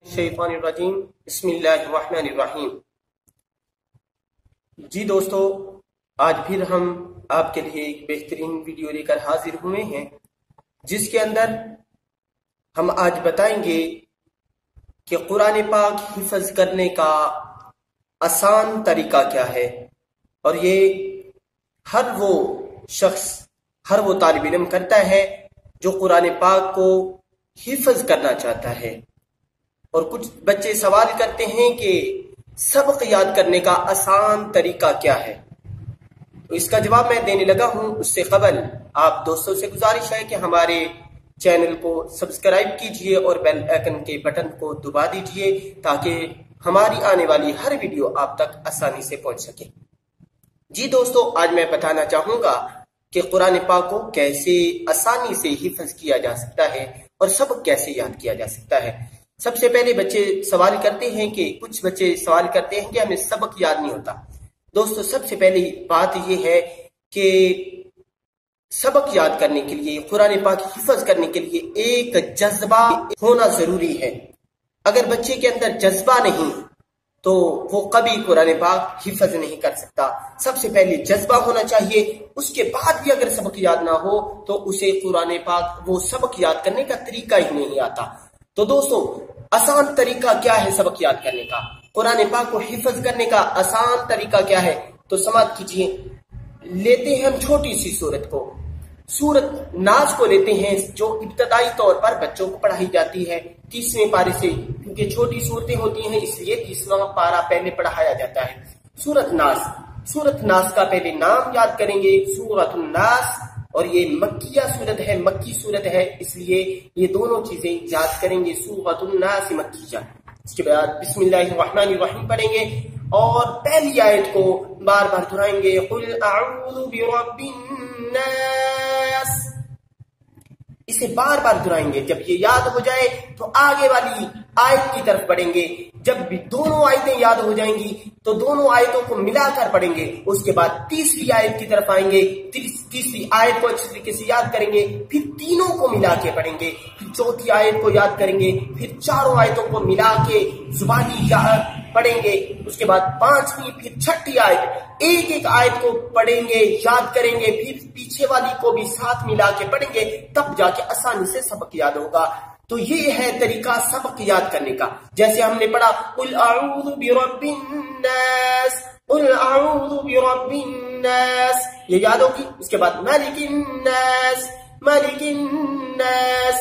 الشیطان الرجیم بسم اللہ الرحمن الرحیم۔ جی دوستو، آج پھر ہم آپ کے لیے ایک بہترین ویڈیو لے کر حاضر ہوئے ہیں، جس کے اندر ہم آج بتائیں گے کہ قرآن پاک حفظ کرنے کا آسان طریقہ کیا ہے، اور یہ ہر وہ شخص، ہر وہ طالب علم کرتا ہے جو قرآن پاک کو حفظ کرنا چاہتا ہے۔ اور کچھ بچے سوال کرتے ہیں کہ سبق یاد کرنے کا آسان طریقہ کیا ہے، تو اس کا جواب میں دینے لگا ہوں۔ اس سے قبل آپ دوستوں سے گزارش ہے کہ ہمارے چینل کو سبسکرائب کیجئے اور بیل آئکن کے بٹن کو دبا دیجئے تاکہ ہماری آنے والی ہر ویڈیو آپ تک آسانی سے پہنچ سکے۔ جی دوستو، آج میں بتانا چاہوں گا کہ قرآن پاک کو کیسے آسانی سے حفظ کیا جا سکتا ہے اور سبق کیسے یاد کیا جا سکتا ہے۔ سب سے پہلے بچے سوال کرتے ہیں کہ کچھ بچے سوال کرتے ہیں کہ ہمیں سبق یاد نہیں ہوتا۔ دوستو، سب سے پہلی بات یہ ہے کہ سبق یاد کرنے کے لیے، قرآن پاک حفظ کرنے کے لیے ایک جذبہ ہونا ضروری ہے۔ اگر بچے کے اندر جذبہ نہیں تو وہ کبھی قرآن پاک حفظ نہیں کر سکتا۔ سب سے پہلے جذبہ ہونا چاہیے، اس کے بعد بھی اگر سبق یاد نہ ہو تو اسے قرآن پاک وہ سبق یاد کرنے کا طریقہ ہی نہیں آتا۔ تو دوستو، آسان طریقہ کیا ہے سبق یاد کرنے کا، قرآن پاک کو حفظ کرنے کا آسان طریقہ کیا ہے؟ تو سماعت کیجئے۔ لیتے ہیں ہم چھوٹی سی سورت کو، سورت ناز کو لیتے ہیں، جو ابتدائی طور پر بچوں کو پڑھائی جاتی ہے 30ویں پارے سے، کیونکہ چھوٹی صورتیں ہوتی ہیں اس لیے 30واں پارہ پہلے پڑھایا جاتا ہے۔ سورت ناز، سورت ناز کا پہلے نام یاد کریں گے، سورت الناس، اور یہ مکیہ سورت ہے، مکی سورت ہے، اس لیے یہ دونوں چیزیں یاد کریں گے، سورۃ الناس مکیہ۔ اس کے بعد بسم اللہ الرحمن الرحیم پڑھیں گے اور پہلی آیت کو بار بار دہرائیں گے، قل اعوذ برب الناس، اسے بار بار دہرائیں گے۔ جب یہ یاد ہو جائے تو آگے والی آیت کی طرف بڑھیں گے۔ جب بھی دونوں آیتیں یاد ہو جائیں گی تو دونوں آیتوں کو ملا کر پڑھیں گے۔ اس کے بعد تیسری آیت کی طرف آئیں گے، تیسری آیت کو اچھی طریقے سے یاد کریں گے، پھر تینوں کو ملا کے پڑھیں گے، پھر چوتھی آیت کو یاد کریں گے، پھر چاروں آیتوں کو ملا کے زبانی یاد پڑھیں گے۔ اس کے بعد پانچویں، پھر چھٹی آیت، ایک ایک آیت کو پڑھیں گے، یاد کریں گے، پھر پیچھے والی کو بھی ساتھ ملا کے پڑھیں گے، تب جا کے آسانی سے سبق یاد ہوگا۔ تو یہ ہے طریقہ سبق یاد کرنے کا۔ جیسے ہم نے پڑھا قل اعوذ برب الناس، قل اعوذ برب الناس، یہ یاد ہوگی۔ اس کے بعد مالک الناس، مالک الناس،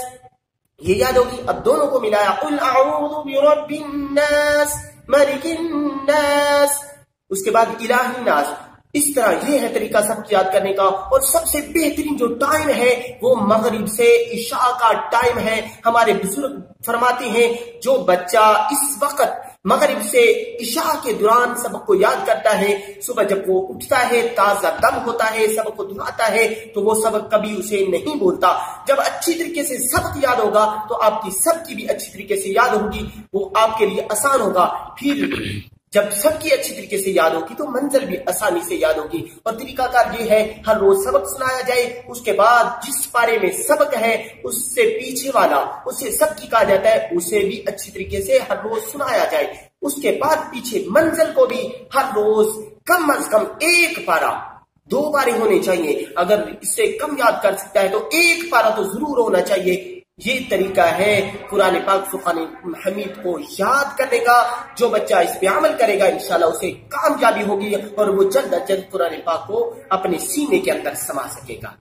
یہ یاد ہوگی۔ اب دونوں کو ملایا، قل اعوذ برب الناس مالک الناس، اس کے بعد الہ الناس۔ اس طرح یہ ہے طریقہ سبق یاد کرنے کا۔ اور سب سے بہترین جو ٹائم ہے وہ مغرب سے عشاء کا ٹائم ہے۔ ہمارے بزرگ فرماتے ہیں جو بچہ اس وقت مغرب سے عشاء کے دوران سبق کو یاد کرتا ہے، صبح جب وہ اٹھتا ہے تازہ دم ہوتا ہے، سبق کو دہراتا ہے، تو وہ سبق کبھی اسے نہیں بولتا۔ جب اچھی طریقے سے سبق یاد ہوگا تو آپ کی سب کی بھی اچھی طریقے سے یاد ہوگی، وہ آپ کے لیے آسان ہوگا۔ پھر جب سب کی اچھی طریقے سے یاد ہوگی تو منزل بھی آسانی سے یاد ہوگی۔ اور طریقہ کار یہ ہے، ہر روز سبق سنایا جائے، اس کے بعد جس پارے میں سبق ہے اس سے پیچھے والا، اسے سب کی کہا جاتا ہے، اسے بھی اچھی طریقے سے ہر روز سنایا جائے۔ اس کے بعد پیچھے منزل کو بھی ہر روز کم از کم ایک پارہ، 2 پارے ہونے چاہیے۔ اگر اس سے کم یاد کر سکتا ہے تو ایک پارہ تو ضرور ہونا چاہیے۔ یہ طریقہ ہے قرآن پاک فرقان حمید کو یاد کرنے کا۔ جو بچہ اس پہ عمل کرے گا انشاءاللہ اسے کامیابی ہوگی اور وہ جلد از جلد قرآن پاک کو اپنے سینے کے اندر سما سکے گا۔